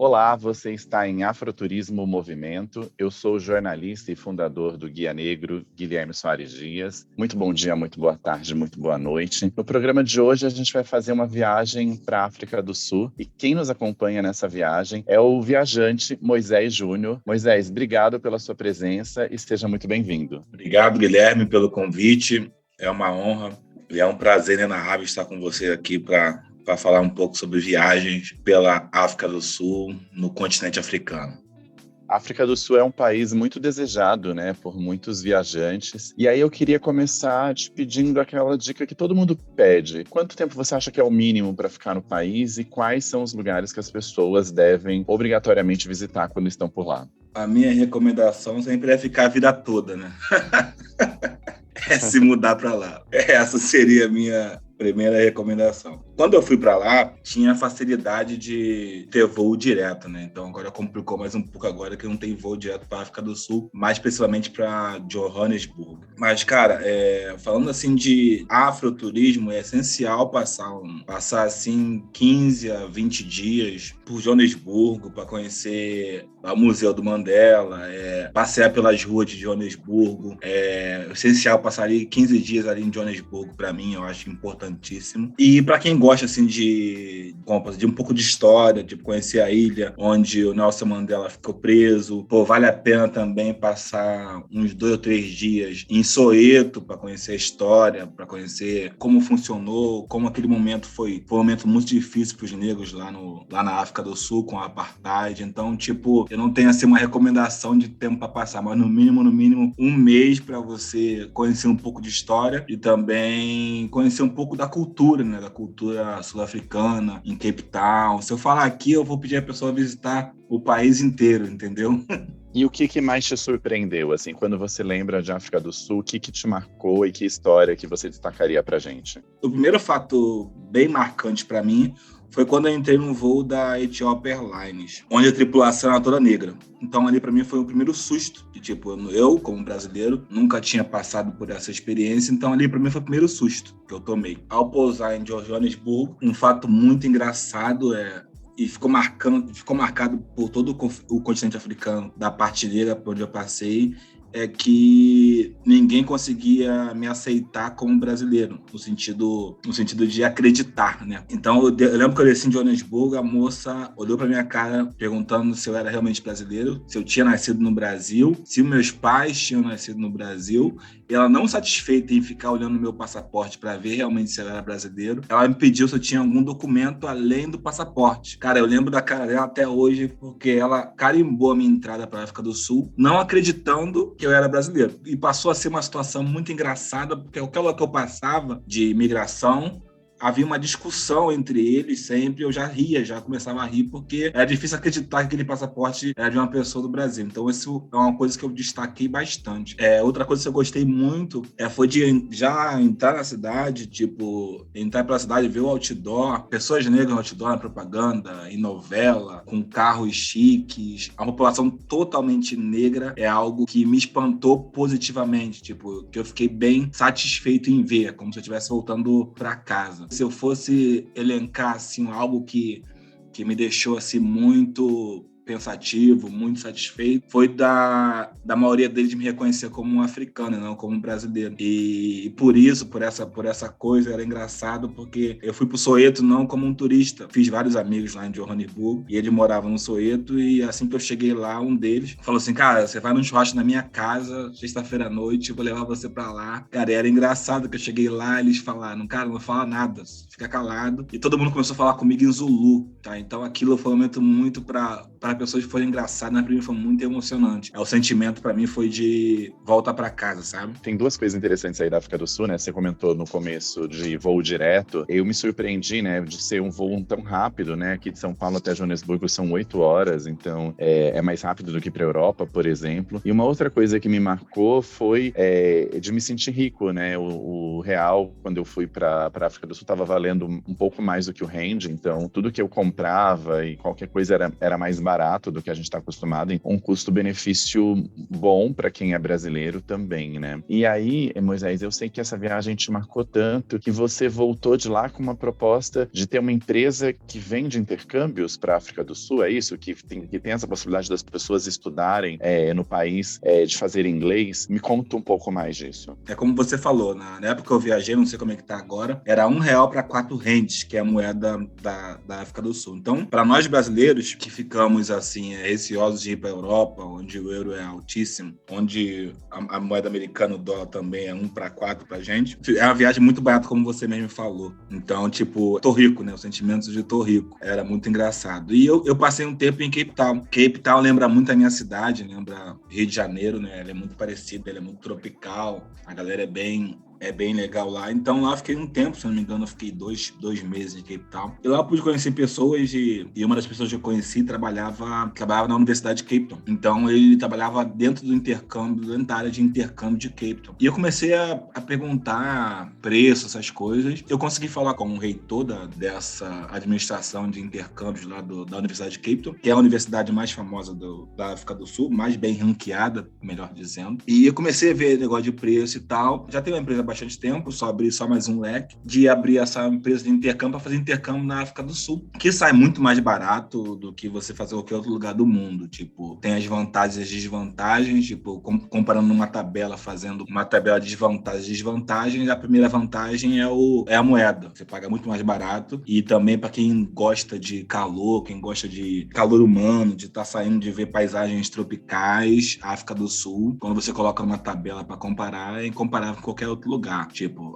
Olá, você está em Afroturismo Movimento. Eu sou o jornalista e fundador do Guia Negro, Guilherme Soares Dias. Muito bom dia, muito boa tarde, muito boa noite. No programa de hoje, a gente vai fazer uma viagem para a África do Sul. E quem nos acompanha nessa viagem é o viajante Moisés Júnior. Moisés, obrigado pela sua presença e seja muito bem-vindo. Obrigado, Guilherme, pelo convite. É uma honra e é um prazer inenarrável estar com você aqui para falar um pouco sobre viagens pela África do Sul, no continente africano. A África do Sul é um país muito desejado, né, por muitos viajantes. E aí eu queria começar te pedindo aquela dica que todo mundo pede. Quanto tempo você acha que é o mínimo para ficar no país e quais são os lugares que as pessoas devem obrigatoriamente visitar quando estão por lá? A minha recomendação sempre é ficar a vida toda, né? É se mudar para lá. Essa seria a minha primeira recomendação. Quando eu fui para lá, tinha a facilidade de ter voo direto, né? Então agora complicou mais um pouco agora que não tem voo direto para a África do Sul, mais especificamente para Johannesburgo. Mas, cara, falando assim de afroturismo, é essencial passar assim 15 a 20 dias por Joanesburgo para conhecer o Museu do Mandela, passear pelas ruas de Joanesburgo. É essencial passar ali 15 dias ali em Joanesburgo, para mim, eu acho importantíssimo. E para quem gosta assim de um pouco de história, de conhecer a ilha onde o Nelson Mandela ficou preso, vale a pena também passar uns 2 ou 3 dias em Soweto para conhecer a história, para conhecer como funcionou, como aquele momento foi um momento muito difícil para os negros lá na África do Sul com a apartheid. Então, eu não tenho assim uma recomendação de tempo para passar, mas no mínimo 1 mês para você conhecer um pouco de história e também conhecer um pouco da cultura, né? Da cultura sul-africana, em Cape Town. Se eu falar aqui, eu vou pedir a pessoa a visitar o país inteiro, entendeu? E o que mais te surpreendeu, assim, quando você lembra de África do Sul, o que te marcou e que história que você destacaria pra gente? O primeiro fato bem marcante para mim foi quando eu entrei num voo da Ethiopian Airlines, onde a tripulação era toda negra. Então ali para mim foi o primeiro susto, que eu como brasileiro nunca tinha passado por essa experiência, então ali para mim foi o primeiro susto que eu tomei. Ao pousar em Johannesburgo, um fato muito engraçado e ficou marcado por todo o continente africano, da parte negra por onde eu passei, é que ninguém conseguia me aceitar como brasileiro, no sentido de acreditar, né? Então, eu lembro que eu desci em Joanesburgo, a moça olhou pra minha cara perguntando se eu era realmente brasileiro, se eu tinha nascido no Brasil, se meus pais tinham nascido no Brasil. E ela, não satisfeita em ficar olhando o meu passaporte para ver realmente se eu era brasileiro, ela me pediu se eu tinha algum documento além do passaporte. Cara, eu lembro da cara dela até hoje, porque ela carimbou a minha entrada para a África do Sul, não acreditando que eu era brasileiro. E passou a ser uma situação muito engraçada, porque aquela que eu passava de imigração, havia uma discussão entre eles sempre, eu já começava a rir, porque era difícil acreditar que aquele passaporte era de uma pessoa do Brasil. Então, isso é uma coisa que eu destaquei bastante. Outra coisa que eu gostei muito foi de já entrar na cidade, entrar pela cidade e ver o outdoor, pessoas negras no outdoor, na propaganda, em novela, com carros chiques, a população totalmente negra é algo que me espantou positivamente, que eu fiquei bem satisfeito em ver, como se eu estivesse voltando para casa. Se eu fosse elencar assim, algo que me deixou assim, muito pensativo, muito satisfeito, foi da maioria deles me reconhecer como um africano, não como um brasileiro. E por essa coisa, era engraçado, porque eu fui pro Soweto não como um turista. Fiz vários amigos lá em Johannesburgo, e ele morava no Soweto, e assim que eu cheguei lá, um deles falou assim, cara, você vai num churrasco na minha casa, sexta-feira à noite, eu vou levar você pra lá. Cara, era engraçado que eu cheguei lá, eles falaram, cara, não fala nada, fica calado. E todo mundo começou a falar comigo em Zulu, tá? Então aquilo foi um momento muito para pessoas que foram engraçadas, mas pra mim foi muito emocionante. O sentimento pra mim foi de volta pra casa, sabe? Tem 2 coisas interessantes aí da África do Sul, né? Você comentou no começo de voo direto. Eu me surpreendi, né, de ser um voo tão rápido, né? Aqui de São Paulo até Joanesburgo são 8 horas, então é mais rápido do que pra Europa, por exemplo. E uma outra coisa que me marcou foi de me sentir rico, né? O real, quando eu fui pra África do Sul, estava valendo um pouco mais do que o rand, então tudo que eu comprava e qualquer coisa era mais barato. barato do que a gente está acostumado, um custo-benefício bom para quem é brasileiro também, né? E aí, Moisés, eu sei que essa viagem te marcou tanto que você voltou de lá com uma proposta de ter uma empresa que vende intercâmbios para a África do Sul, é isso? Que tem essa possibilidade das pessoas estudarem no país, de fazer inglês. Me conta um pouco mais disso. É como você falou, na época que eu viajei, não sei como é que tá agora, era R$1 para 4 rendes, que é a moeda da África do Sul. Então, para nós brasileiros que ficamos assim, receosos de ir para a Europa, onde o euro é altíssimo, onde a moeda americana, o dólar também é 1 para 4 pra gente, é uma viagem muito barata, como você mesmo falou. Então, tipo, tô rico, né? Os sentimentos de tô rico. Era muito engraçado. E eu passei um tempo em Cape Town. Cape Town lembra muito a minha cidade, lembra Rio de Janeiro, né? Ela é muito parecida, ela é muito tropical, a galera é bem legal lá. Então lá eu fiquei um tempo, se não me engano, eu fiquei dois meses em Cape Town. E lá eu pude conhecer pessoas e uma das pessoas que eu conheci trabalhava na Universidade de Cape Town. Então ele trabalhava dentro da área de intercâmbio de Cape Town. E eu comecei a perguntar preço, essas coisas. Eu consegui falar com o reitor dessa administração de intercâmbios lá da Universidade de Cape Town, que é a universidade mais famosa da África do Sul, mais bem ranqueada, melhor dizendo. E eu comecei a ver negócio de preço e tal. Já tem uma empresa há bastante tempo, só abri mais um leque, de abrir essa empresa de intercâmbio para fazer intercâmbio na África do Sul, que sai muito mais barato do que você fazer em qualquer outro lugar do mundo. Tipo, tem as vantagens e as desvantagens, tipo, comparando uma tabela, fazendo uma tabela de vantagens e desvantagens, a primeira vantagem é a moeda. Você paga muito mais barato e também para quem gosta de calor, quem gosta de calor humano, de estar saindo de ver paisagens tropicais, África do Sul, quando você coloca uma tabela para comparar, é incomparável com qualquer outro lugar. Tipo,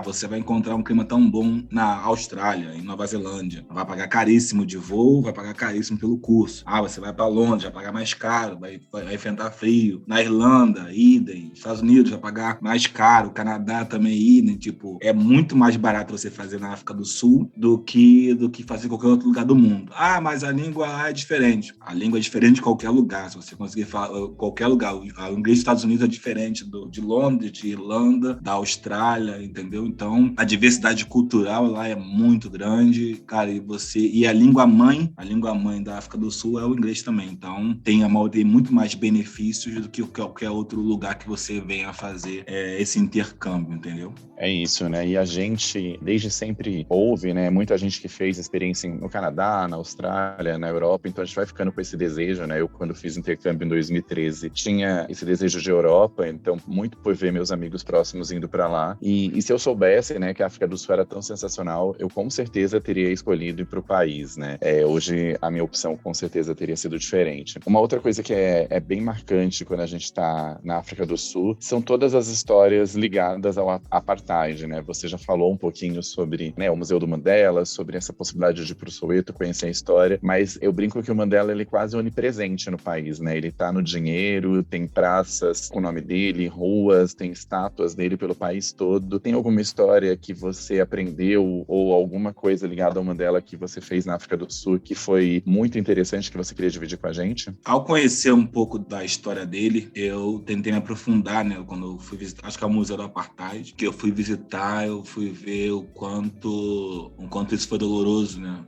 você vai encontrar um clima tão bom na Austrália, em Nova Zelândia. Vai pagar caríssimo de voo, vai pagar caríssimo pelo curso. Você vai para Londres, vai pagar mais caro, vai enfrentar frio. Na Irlanda, idem. Estados Unidos vai pagar mais caro. Canadá também, idem. Tipo, é muito mais barato você fazer na África do Sul do que fazer em qualquer outro lugar do mundo. Mas a língua lá é diferente. A língua é diferente de qualquer lugar. Se você conseguir falar qualquer lugar, o inglês dos Estados Unidos é diferente de Londres, de Irlanda, da Austrália, entendeu? Então, a diversidade cultural lá é muito grande, cara, e a língua mãe da África do Sul é o inglês também. Então, tem muito mais benefícios do que qualquer outro lugar que você venha fazer esse intercâmbio, entendeu? É isso, né? E a gente, desde sempre, ouve, né? Muita gente que fez experiência no Canadá, na Austrália, na Europa, então a gente vai ficando com esse desejo, né? Eu, quando fiz intercâmbio em 2013, tinha esse desejo de Europa, então, muito por ver meus amigos próximos indo para lá. E se eu soubesse, né, que a África do Sul era tão sensacional, eu com certeza teria escolhido ir para o país, né? Hoje, a minha opção com certeza teria sido diferente. Uma outra coisa que é bem marcante quando a gente está na África do Sul são todas as histórias ligadas ao apartheid, né? Você já falou um pouquinho sobre, né, o Museu do Mandela, sobre essa possibilidade de ir para o Soweto, conhecer a história, mas eu brinco que o Mandela, ele é quase onipresente no país, né? Ele está no dinheiro, tem praças com o nome dele, ruas, tem estátuas dele pelo país todo. Tem alguma história que você aprendeu ou alguma coisa ligada ao Mandela que você fez na África do Sul que foi muito interessante que você queria dividir com a gente? Ao conhecer um pouco da história dele, eu tentei me aprofundar, né? Quando eu fui visitar, acho que é o Museu do Apartheid, que eu fui visitar, eu fui ver o quanto isso foi doloroso, né?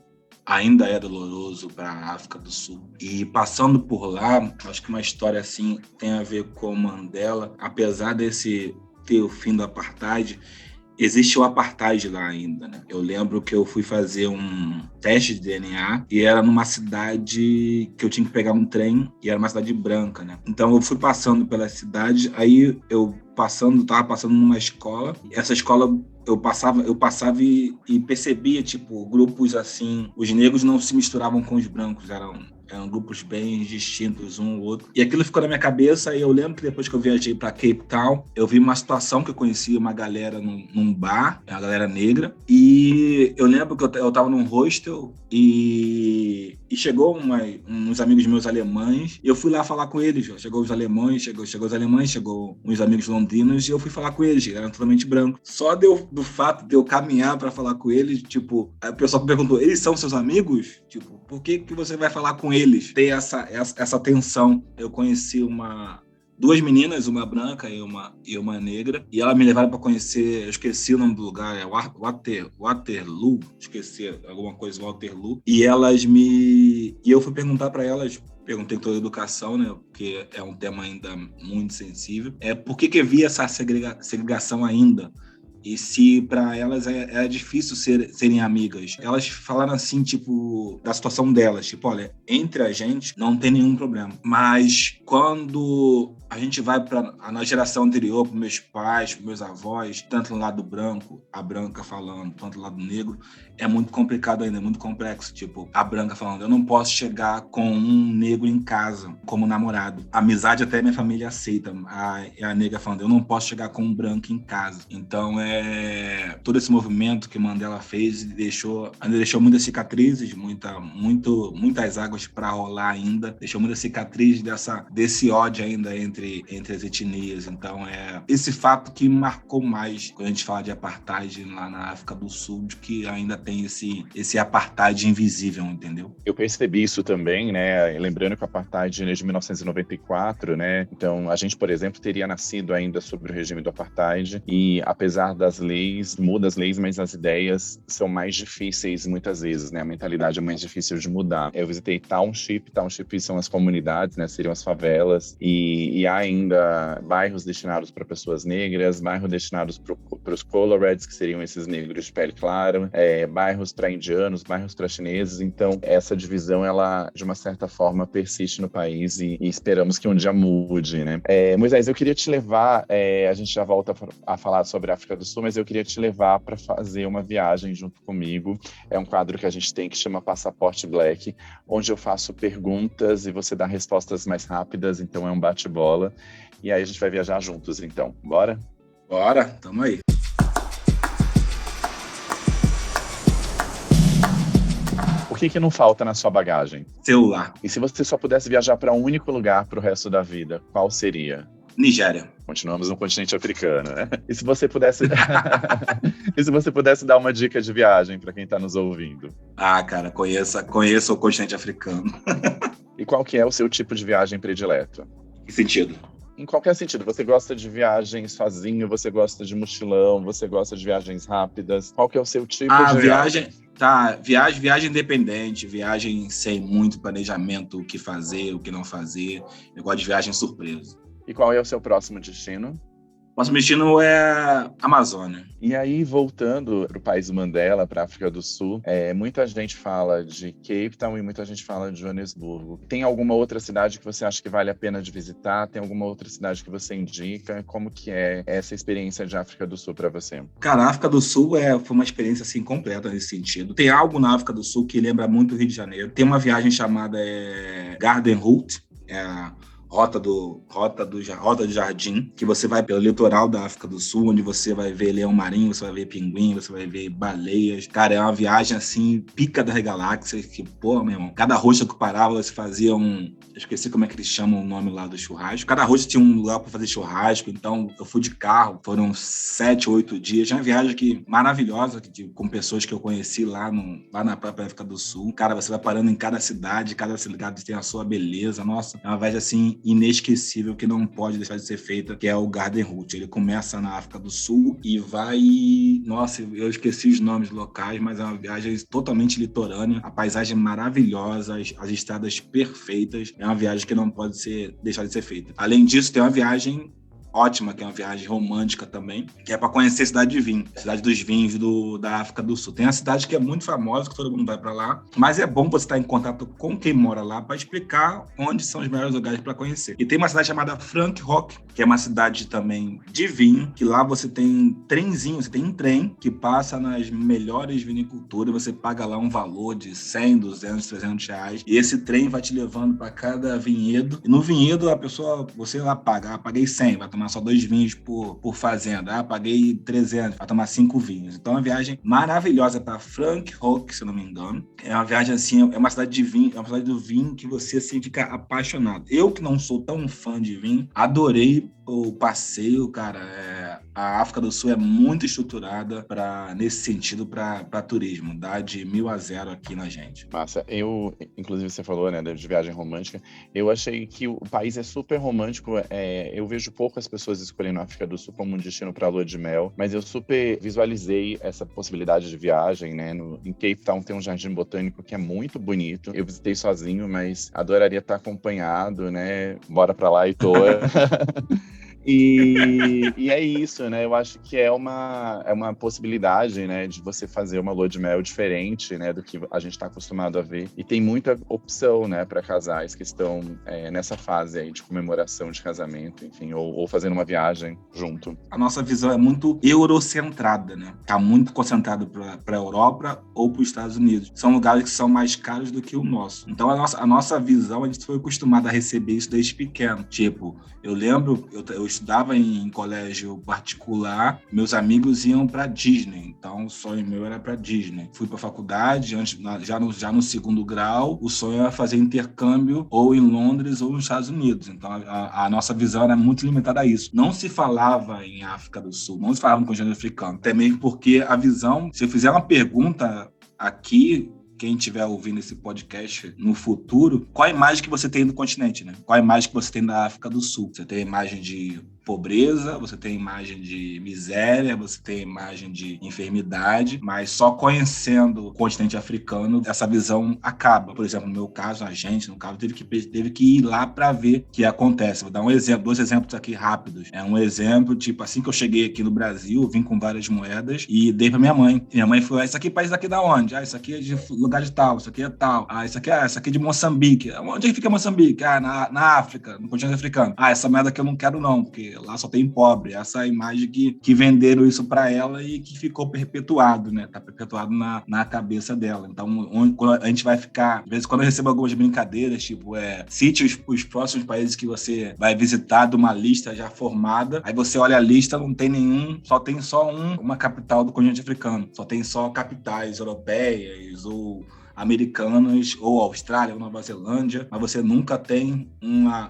Ainda é doloroso para a África do Sul. E passando por lá, acho que uma história assim tem a ver com o Mandela. Apesar desse ter o fim do Apartheid, existe o Apartheid lá ainda, né? Eu lembro que eu fui fazer um teste de DNA e era numa cidade que eu tinha que pegar um trem e era uma cidade branca, né? Então eu fui passando pela cidade, aí eu tava passando numa escola, e essa escola eu passava e percebia, tipo, grupos assim, os negros não se misturavam com os brancos, eram grupos bem distintos um ou outro. E aquilo ficou na minha cabeça, e eu lembro que depois que eu viajei para Cape Town, eu vi uma situação que eu conhecia uma galera num bar, uma galera negra, e eu lembro que eu tava num hostel e chegou uns amigos meus alemães, e eu fui lá falar com eles. Chegou os alemães, chegou uns amigos londrinos, e eu fui falar com eles, eram totalmente brancos. Só do fato de eu caminhar para falar com eles, tipo, o pessoal me perguntou, eles são seus amigos? Tipo, por que você vai falar com eles? Tem essa tensão. Eu conheci duas meninas, uma branca e uma negra, e elas me levaram para conhecer, eu esqueci o nome do lugar, é Waterloo, esqueci alguma coisa, Waterloo, e eu fui perguntar para elas, perguntei toda a educação, né, porque é um tema ainda muito sensível, por que havia essa segregação ainda? E se para elas era difícil serem amigas. Elas falaram assim, tipo, da situação delas. Tipo, olha, entre a gente não tem nenhum problema. Mas quando a gente vai na geração anterior, para meus pais, para meus avós, tanto no lado branco, a branca falando, tanto no lado negro, é muito complicado ainda, é muito complexo. Tipo, a branca falando, eu não posso chegar com um negro em casa como namorado. Amizade até minha família aceita. A negra falando, eu não posso chegar com um branco em casa. Então, todo esse movimento que Mandela fez ainda deixou muitas cicatrizes, muitas águas para rolar ainda, deixou muita cicatriz desse ódio ainda entre as etnias. Então, esse fato que marcou mais quando a gente fala de apartheid lá na África do Sul, de que ainda tem esse apartheid invisível, entendeu? Eu percebi isso também, né? Lembrando que o apartheid é de 1994, né? Então, a gente, por exemplo, teria nascido ainda sob o regime do apartheid e, apesar das leis, muda as leis, mas as ideias são mais difíceis muitas vezes, né? A mentalidade é mais difícil de mudar. Eu visitei Township são as comunidades, né? Seriam as favelas e há ainda bairros destinados para pessoas negras, bairros destinados para os coloreds, que seriam esses negros de pele clara, bairros para indianos, bairros para chineses. Então, essa divisão, ela, de uma certa forma, persiste no país e esperamos que um dia mude, né? Moisés, eu queria te levar, a gente já volta a falar sobre a África do Sul, mas eu queria te levar para fazer uma viagem junto comigo. É um quadro que a gente tem que chama Passaporte Black, onde eu faço perguntas e você dá respostas mais rápidas, então é um bate-bola. E aí a gente vai viajar juntos, então. Bora? Bora, tamo aí. O que não falta na sua bagagem? Celular. E se você só pudesse viajar para um único lugar para o resto da vida, qual seria? Nigéria. Continuamos no continente africano, né? E se você pudesse dar uma dica de viagem para quem está nos ouvindo? Cara, conheça o continente africano. E qual que é o seu tipo de viagem predileto? Que sentido? Em qualquer sentido. Você gosta de viagens sozinho, você gosta de mochilão, você gosta de viagens rápidas? Qual que é o seu tipo de viagem? Viagem independente, viagem sem muito planejamento, o que fazer, o que não fazer. Eu gosto de viagem surpresa. E qual é o seu próximo destino? Nosso destino é a Amazônia. E aí, voltando para o país do Mandela, para a África do Sul, muita gente fala de Cape Town e muita gente fala de Joanesburgo. Tem alguma outra cidade que você acha que vale a pena de visitar? Tem alguma outra cidade que você indica? Como que é essa experiência de África do Sul para você? Cara, a África do Sul foi uma experiência assim, completa nesse sentido. Tem algo na África do Sul que lembra muito o Rio de Janeiro. Tem uma viagem chamada Garden Route, Rota do Jardim, que você vai pelo litoral da África do Sul, onde você vai ver leão marinho, você vai ver pinguim, você vai ver baleias. Cara, é uma viagem assim, pica das galáxias, que, pô, meu irmão, cada rosto que parava, você fazia eu esqueci como é que eles chamam o nome lá do churrasco. Cada rosto tinha um lugar para fazer churrasco, então eu fui de carro, foram 7, 8 dias. É uma viagem maravilhosa, com pessoas que eu conheci lá na própria África do Sul. Cara, você vai parando em cada cidade tem a sua beleza. Nossa, é uma viagem assim, inesquecível, que não pode deixar de ser feita, que é o Garden Route. Ele começa na África do Sul e vai... Nossa, eu esqueci os nomes locais, mas é uma viagem totalmente litorânea, a paisagem maravilhosa, as estradas perfeitas. É uma viagem que não pode deixar de ser feita. Além disso, tem uma viagem ótima, que é uma viagem romântica também, que é para conhecer a cidade de vinho, a cidade dos vinhos da África do Sul. Tem uma cidade que é muito famosa, que todo mundo vai para lá, mas é bom você estar em contato com quem mora lá para explicar onde são os melhores lugares para conhecer. E tem uma cidade chamada Frank Rock, que é uma cidade também de vinho, que lá você tem você tem um trem que passa nas melhores viniculturas, você paga lá um valor de 100, 200, 300 reais, e esse trem vai te levando para cada vinhedo, e no vinhedo você lá paga, paguei 100, vai tomar só 2 vinhos por fazenda, paguei 300, vai tomar 5 vinhos. Então é uma viagem maravilhosa para Frank Rock, se eu não me engano. É uma viagem assim, é uma cidade de vinho, é uma cidade do vinho que você assim fica apaixonado. Eu que não sou tão fã de vinho, adorei o passeio, cara. a África do Sul é muito estruturada nesse sentido para turismo, dá de 1000 a 0 aqui na gente. Massa. Inclusive você falou, né, de viagem romântica, eu achei que o país é super romântico, eu vejo poucas pessoas escolhendo a África do Sul como um destino para lua de mel, mas eu super visualizei essa possibilidade de viagem, né, em Cape Town tem um jardim botânico que é muito bonito, eu visitei sozinho, mas adoraria estar acompanhado, né, bora pra lá, Heitor. E é isso, né? Eu acho que é uma possibilidade, né, de você fazer uma lua de mel diferente, né, do que a gente está acostumado a ver. E tem muita opção, né, para casais que estão nessa fase aí de comemoração de casamento, enfim, ou fazendo uma viagem junto. A nossa visão é muito eurocentrada, né? Tá muito concentrado para a Europa ou para os Estados Unidos. São lugares que são mais caros do que o nosso. Então a nossa visão, a gente foi acostumado a receber isso desde pequeno. Tipo, eu lembro, eu estudava em colégio particular, meus amigos iam para Disney, então o sonho meu era para Disney. Fui para faculdade, já no segundo grau, o sonho era fazer intercâmbio ou em Londres ou nos Estados Unidos. Então a nossa visão era muito limitada a isso. Não se falava em África do Sul, não se falava no continente africano, até mesmo porque a visão, se eu fizer uma pergunta aqui, quem estiver ouvindo esse podcast no futuro, qual a imagem que você tem do continente, né? Qual a imagem que você tem da África do Sul? Você tem a imagem de pobreza, você tem imagem de miséria, você tem imagem de enfermidade, mas só conhecendo o continente africano, essa visão acaba. Por exemplo, no meu caso, a gente, no caso, teve que ir lá para ver o que acontece. Vou dar um exemplo, 2 exemplos aqui rápidos. Um exemplo, tipo, assim que eu cheguei aqui no Brasil, eu vim com várias moedas e dei para minha mãe. Minha mãe falou, isso aqui, país daqui da onde? Isso aqui é de lugar de tal, isso aqui é tal. Isso aqui é de Moçambique. Onde é que fica Moçambique? Na África, no continente africano. Essa moeda que eu não quero não, porque lá só tem pobre. Essa é a imagem que venderam isso para ela e que ficou perpetuado, né? Tá perpetuado na cabeça dela. Então, quando a gente vai ficar... Às vezes, quando eu recebo algumas brincadeiras, tipo, cite os próximos países que você vai visitar de uma lista já formada, aí você olha a lista, não tem nenhum, tem só uma capital do continente africano. Só tem só capitais europeias ou americanas, ou Austrália, ou Nova Zelândia, mas você nunca tem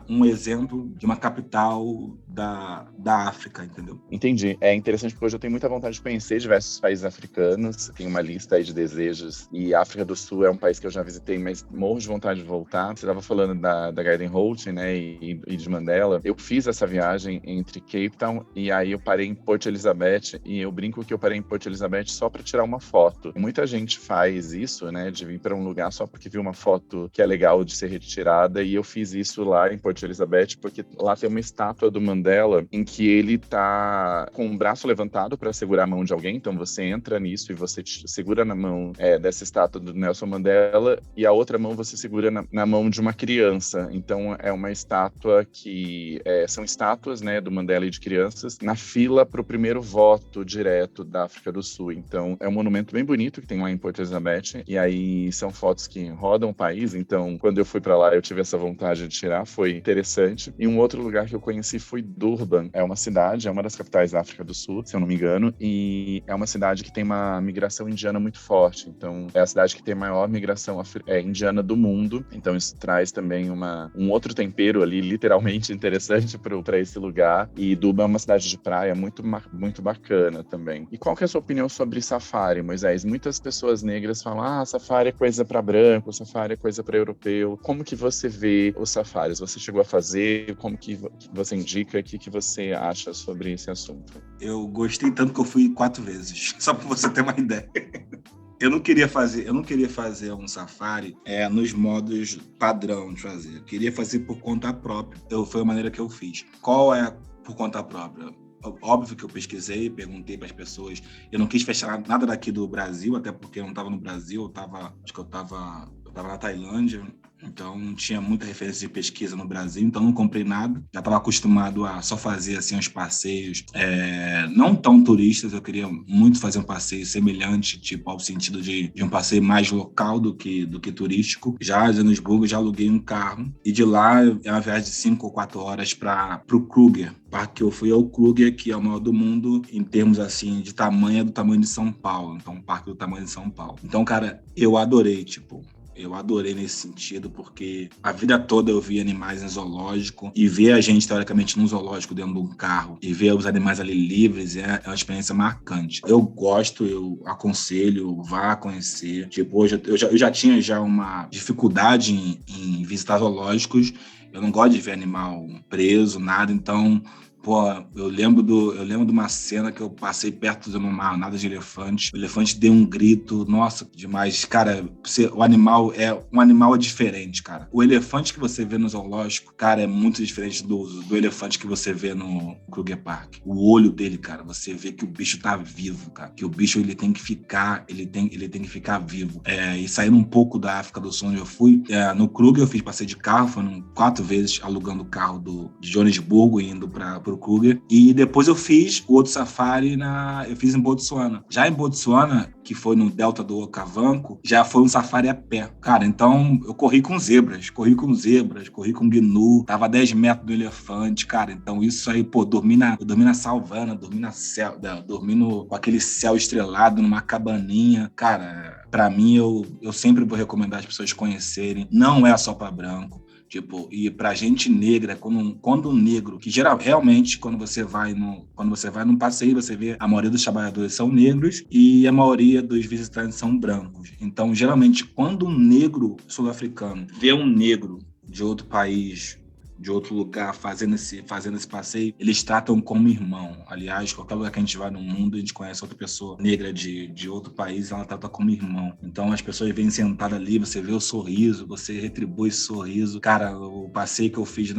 um exemplo de uma capital da África, entendeu? Entendi. É interessante porque hoje eu tenho muita vontade de conhecer diversos países africanos, tem uma lista aí de desejos, e a África do Sul é um país que eu já visitei, mas morro de vontade de voltar. Você estava falando da Garden Holt, né, e de Mandela. Eu fiz essa viagem entre Cape Town e aí eu parei em Port Elizabeth, e eu brinco que eu parei em Port Elizabeth só para tirar uma foto. Muita gente faz isso, né, de vir para um lugar só porque viu uma foto que é legal de ser retirada, e eu fiz isso lá em Port Elizabeth porque lá tem uma estátua do Mandela em que ele tá com o braço levantado para segurar a mão de alguém, então você entra nisso e você segura na mão dessa estátua do Nelson Mandela e a outra mão você segura na mão de uma criança, então é uma estátua que são estátuas, né, do Mandela e de crianças na fila para o primeiro voto direto da África do Sul, então é um monumento bem bonito que tem lá em Port Elizabeth, e aí são fotos que rodam o país, então quando eu fui para lá eu tive essa vontade de tirar, foi interessante. E um outro lugar que eu conheci foi Durban, é uma cidade, é uma das capitais da África do Sul, se eu não me engano, e é uma cidade que tem uma migração indiana muito forte, então é a cidade que tem a maior migração indiana do mundo, então isso traz também um outro tempero ali, literalmente interessante para esse lugar, e Durban é uma cidade de praia muito, muito bacana também. E qual que é a sua opinião sobre safari, Moisés? Muitas pessoas negras falam, safari é coisa para branco, safari é coisa para europeu. Como que você vê os safaris? Você chegou a fazer? Como que você indica? O que você acha sobre esse assunto? Eu gostei tanto que eu fui 4 vezes, só para você ter uma ideia. Eu não queria fazer um safari nos modos padrão de fazer. Eu queria fazer por conta própria. Então, foi a maneira que eu fiz. Qual é por conta própria? Óbvio que eu pesquisei, perguntei para as pessoas. Eu não quis fechar nada daqui do Brasil, até porque eu não estava no Brasil. Acho que eu estava na Tailândia. Então, não tinha muita referência de pesquisa no Brasil, então não comprei nada. Já estava acostumado a só fazer assim, uns passeios não tão turistas. Eu queria muito fazer um passeio semelhante, tipo, ao sentido de um passeio mais local do que turístico. Já em Joanesburgo, já aluguei um carro. E de lá, é uma viagem de 5 ou 4 horas para o Kruger. O parque que eu fui é o Kruger, que é o maior do mundo em termos assim, de tamanho, é do tamanho de São Paulo. Então, um parque do tamanho de São Paulo. Então, cara, eu adorei, tipo... Eu adorei nesse sentido, porque a vida toda eu vi animais em zoológico e ver a gente, teoricamente, num zoológico dentro de um carro e ver os animais ali livres é uma experiência marcante. Eu gosto, eu aconselho, vá conhecer. Tipo, hoje eu já tinha uma dificuldade em visitar zoológicos. Eu não gosto de ver animal preso, nada, então... Pô, eu lembro de uma cena que eu passei perto de uma manada de elefante. O elefante deu um grito, nossa, demais. Cara, um animal é diferente, cara. O elefante que você vê no zoológico, cara, é muito diferente do elefante que você vê no Kruger Park. O olho dele, cara, você vê que o bicho tá vivo, cara. Que o bicho ele tem que ficar vivo. E saindo um pouco da África do Sul onde eu fui, no Kruger eu fiz passeio de carro, foram 4 vezes alugando o carro de Joanesburgo e indo pro Kruger. E depois eu fiz o outro safari eu fiz em Botsuana. Já em Botsuana, que foi no Delta do Okavango, já foi um safari a pé. Cara, então eu corri com zebras, corri com gnu, tava a 10 metros do elefante, cara. Então isso aí, pô, eu dormi na savana, dormi com aquele céu estrelado numa cabaninha. Cara, pra mim, eu sempre vou recomendar as pessoas conhecerem. Não é só pra branco. Tipo, e pra gente negra, quando um negro, que realmente quando você vai num passeio, você vê a maioria dos trabalhadores são negros e a maioria dos visitantes são brancos. Então, geralmente, quando um negro sul-africano vê um negro de outro país, de outro lugar, fazendo esse passeio, eles tratam como irmão. Aliás, qualquer lugar que a gente vai no mundo, a gente conhece outra pessoa negra de outro país, ela trata como irmão. Então, as pessoas vêm sentadas ali, você vê o sorriso, você retribui esse sorriso. Cara, o passeio que eu fiz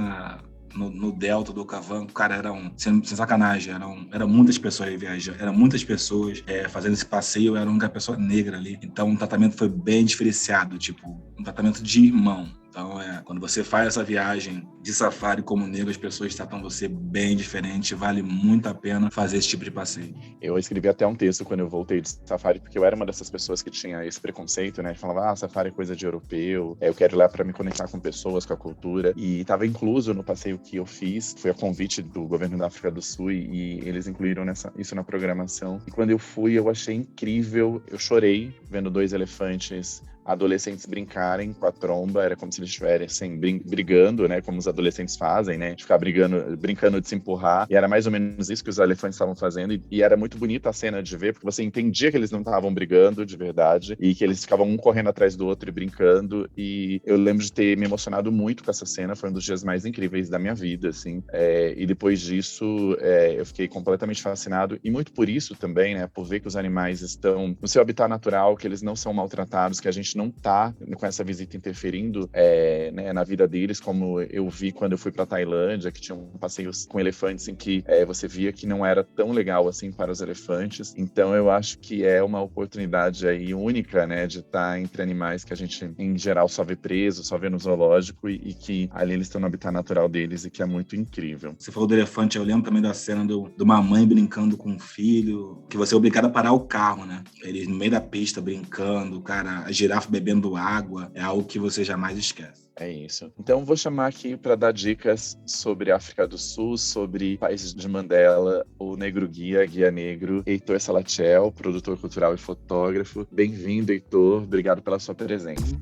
no Delta do Okavango, cara, sem sacanagem, eram muitas pessoas viajando, eram muitas pessoas fazendo esse passeio, eu era a única pessoa negra ali. Então, o tratamento foi bem diferenciado, tipo, um tratamento de irmão. Então, quando você faz essa viagem de safari como negro, as pessoas tratam você bem diferente, vale muito a pena fazer esse tipo de passeio. Eu escrevi até um texto quando eu voltei de safari, porque eu era uma dessas pessoas que tinha esse preconceito, né? Falava, safari é coisa de europeu, eu quero ir lá para me conectar com pessoas, com a cultura. E estava incluso no passeio que eu fiz, foi a convite do governo da África do Sul e eles incluíram isso na programação. E quando eu fui, eu achei incrível, eu chorei vendo 2 elefantes adolescentes brincarem com a tromba, era como se eles estivessem brigando, né, como os adolescentes fazem, né, de ficar brincando de se empurrar, e era mais ou menos isso que os elefantes estavam fazendo, e era muito bonita a cena de ver, porque você entendia que eles não estavam brigando de verdade, e que eles ficavam um correndo atrás do outro e brincando, e eu lembro de ter me emocionado muito com essa cena, foi um dos dias mais incríveis da minha vida, assim, e depois disso, eu fiquei completamente fascinado, e muito por isso também, né, por ver que os animais estão no seu habitat natural, que eles não são maltratados, que a gente não tá com essa visita interferindo né, na vida deles, como eu vi quando eu fui pra Tailândia, que tinha passeios com elefantes em que você via que não era tão legal assim para os elefantes. Então eu acho que é uma oportunidade aí única, né, de estar entre animais que a gente, em geral, só vê preso, só vê no zoológico e que ali eles estão no habitat natural deles e que é muito incrível. Você falou do elefante, eu lembro também da cena de uma mãe brincando com um filho, que você é obrigado a parar o carro, né? Eles no meio da pista brincando, cara, a girafa bebendo água, é algo que você jamais esquece. É isso. Então vou chamar aqui para dar dicas sobre a África do Sul, sobre países de Mandela, o Negro Guia Negro, Heitor Salatiel, produtor cultural e fotógrafo. Bem-vindo, Heitor. Obrigado pela sua presença.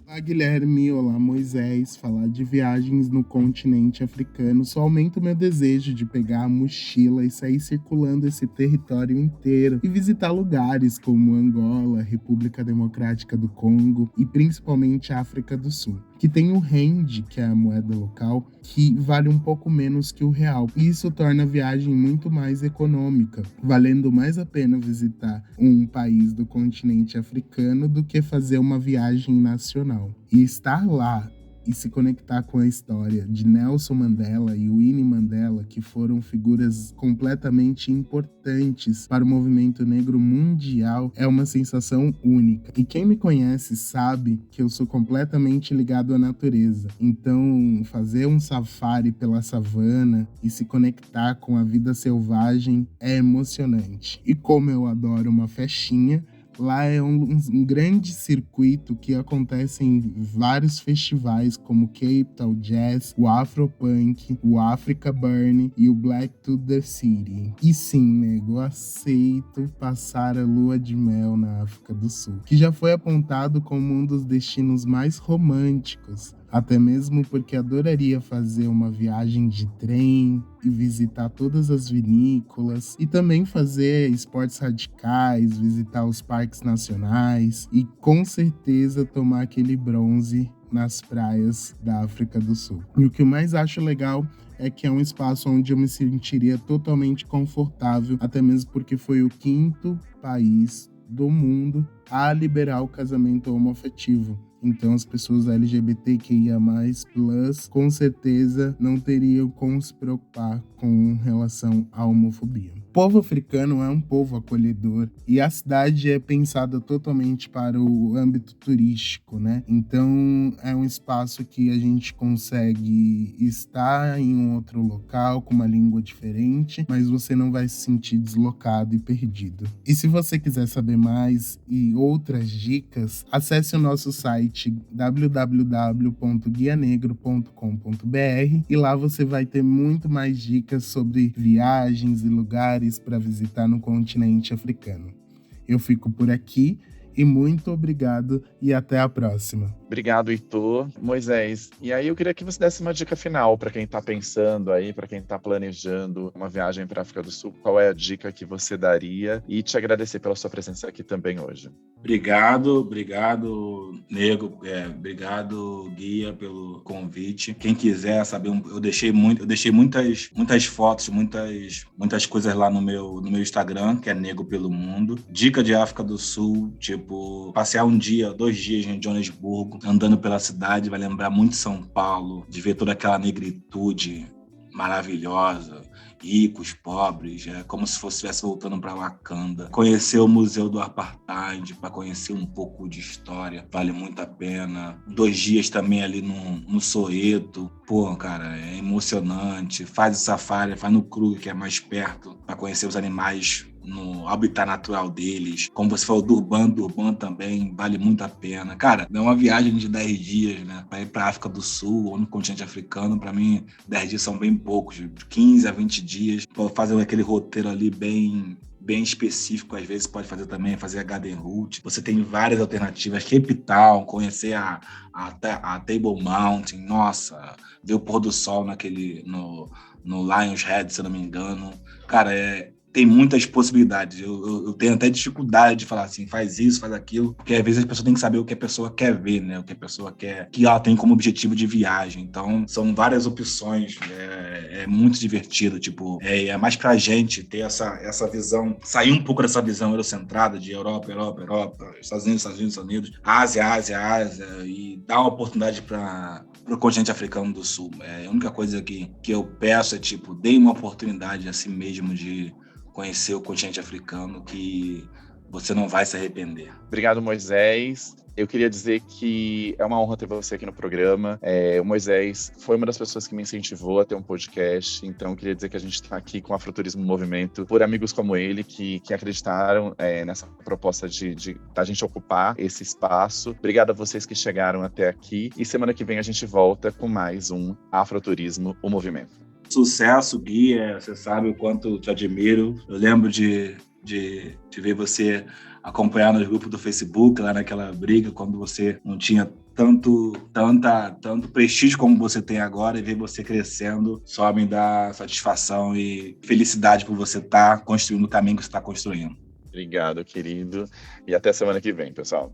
Olá, Guilherme. Olá, Moisés. Falar de viagens no continente africano só aumenta o meu desejo de pegar a mochila e sair circulando esse território inteiro e visitar lugares como Angola, República Democrática do Congo e principalmente a África do Sul, que tem o rand, que é a moeda local, que vale um pouco menos que o real. E isso torna a viagem muito mais econômica, valendo mais a pena visitar um país do continente africano do que fazer uma viagem nacional. E estar lá e se conectar com a história de Nelson Mandela e Winnie Mandela, que foram figuras completamente importantes para o movimento negro mundial, é uma sensação única. E quem me conhece sabe que eu sou completamente ligado à natureza. Então, fazer um safari pela savana e se conectar com a vida selvagem é emocionante. E como eu adoro uma festinha, Lá é um grande circuito que acontece em vários festivais, como Cape Town Jazz, o Afropunk, o Africa Burn e o Black to the City. E sim, nego, eu aceito passar a lua de mel na África do Sul, que já foi apontado como um dos destinos mais românticos. Até mesmo porque adoraria fazer uma viagem de trem e visitar todas as vinícolas e também fazer esportes radicais, visitar os parques nacionais e com certeza tomar aquele bronze nas praias da África do Sul. E o que eu mais acho legal é que é um espaço onde eu me sentiria totalmente confortável, até mesmo porque foi o 5º país do mundo a liberar o casamento homoafetivo. Então as pessoas LGBTQIA+, com certeza não teriam como se preocupar com relação à homofobia. O povo africano é um povo acolhedor e a cidade é pensada totalmente para o âmbito turístico, né? Então é um espaço que a gente consegue estar em um outro local com uma língua diferente, mas você não vai se sentir deslocado e perdido. E se você quiser saber mais e outras dicas, acesse o nosso site www.guianegro.com.br e lá você vai ter muito mais dicas sobre viagens e lugares para visitar no continente africano. Eu fico por aqui e muito obrigado e até a próxima. Obrigado, Heitor. Moisés, e aí eu queria que você desse uma dica final para quem está pensando aí, para quem está planejando uma viagem para a África do Sul. Qual é a dica que você daria? E te agradecer pela sua presença aqui também hoje. Obrigado, Nego. Obrigado, Guia, pelo convite. Quem quiser saber, eu deixei muitas fotos, muitas coisas lá no meu Instagram, que é Nego pelo Mundo. Dica de África do Sul, tipo, passear 2 dias em Joanesburgo, andando pela cidade, vai lembrar muito São Paulo, de ver toda aquela negritude maravilhosa, ricos, pobres, é como se estivesse voltando para Wakanda. Conhecer o Museu do Apartheid, para conhecer um pouco de história, vale muito a pena. 2 dias também ali no Soweto, pô, cara, é emocionante. Faz o safari, vai no Kruger, que é mais perto, para conhecer os animais no habitat natural deles. Como você falou, Durban também vale muito a pena. Cara, é uma viagem de 10 dias, né? Pra ir pra África do Sul ou no continente africano, pra mim, 10 dias são bem poucos, de 15 a 20 dias. Pra fazer aquele roteiro ali bem específico, às vezes pode fazer também, fazer a Garden Route. Você tem várias alternativas. Cape Town, conhecer a Table Mountain, nossa, ver o pôr do sol no Lion's Head, se eu não me engano. Cara, tem muitas possibilidades. Eu tenho até dificuldade de falar assim, faz isso, faz aquilo, porque às vezes a pessoa tem que saber o que a pessoa quer ver, né? O que a pessoa quer, que ela tem como objetivo de viagem. Então, são várias opções. É muito divertido, tipo, é mais pra gente ter essa visão, sair um pouco dessa visão eurocentrada de Europa, Estados Unidos, Ásia, e dar uma oportunidade para o continente africano do Sul. A única coisa que eu peço é, tipo, dê uma oportunidade a si mesmo de conhecer o continente africano, que você não vai se arrepender. Obrigado, Moisés. Eu queria dizer que é uma honra ter você aqui no programa. O Moisés foi uma das pessoas que me incentivou a ter um podcast, então eu queria dizer que a gente está aqui com o Afroturismo Movimento por amigos como ele, que acreditaram nessa proposta da gente ocupar esse espaço. Obrigado a vocês que chegaram até aqui, e semana que vem a gente volta com mais um Afroturismo, o Movimento. Sucesso, Guia, você sabe o quanto te admiro. Eu lembro de ver você acompanhar nos grupos do Facebook, lá naquela briga, quando você não tinha tanto prestígio como você tem agora, e ver você crescendo só me dá satisfação e felicidade por você estar construindo o caminho que você está construindo. Obrigado, querido. E até semana que vem, pessoal.